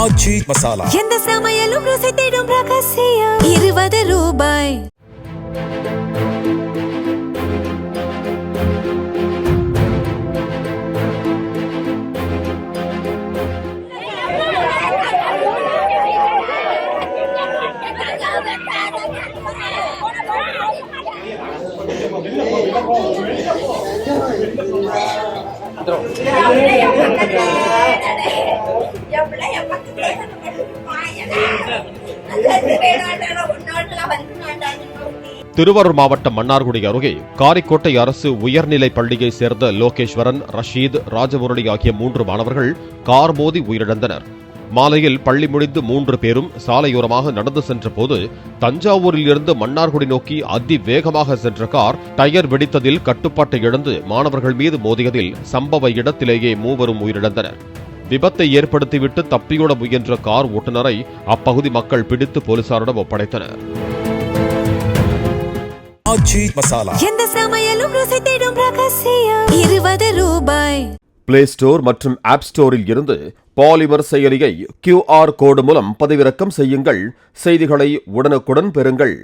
ஆச்சி மசாலா. எந்த சமையலும் ருசி தேடும் ரகசியம். 20 ரூபாய். திருவாரூர் மாவட்டம் மன்னார்குடி அருகே காரிக்கோட்டை அரசு உயர்நிலைப் பள்ளியை சேர்ந்த லோகேஸ்வரன், ரஷீத், ராஜமுரளி ஆகிய 3 மாணவர்கள் கார் மோதி உயிரிழந்தனர். மாலையில் பள்ளி முடிந்து 3 பேரும் சாலையோரமாக நடந்து சென்ற போது தஞ்சாவூரில் இருந்து மன்னார்குடி நோக்கி அதிவேகமாக சென்ற கார் டயர் வெடித்ததில் கட்டுப்பாட்டை இழந்து மாணவர்கள் மீது மோதியதில் சம்பவ இடத்திலேயே 3 உயிரிழந்தனர். விபத்தை ஏற்படுத்திவிட்டு தப்பியோட முயன்ற கார் ஓட்டுநரை அப்பகுதி மக்கள் பிடித்து போலீசாரிடம் ஒப்படைத்தனர். ஆச்சி மசாலா. எந்த சமையலும் ருசி தேடும் ரகசியம். 20 ரூபாய். பிளே ஸ்டோர் மற்றும் ஆப் ஸ்டோரில் இருந்து பாலிமர் செயலியை QR கோடு மூலம் பதிவிறக்கம் செய்யுங்கள். செய்திகளை உடனுக்குடன் பெறுங்கள்.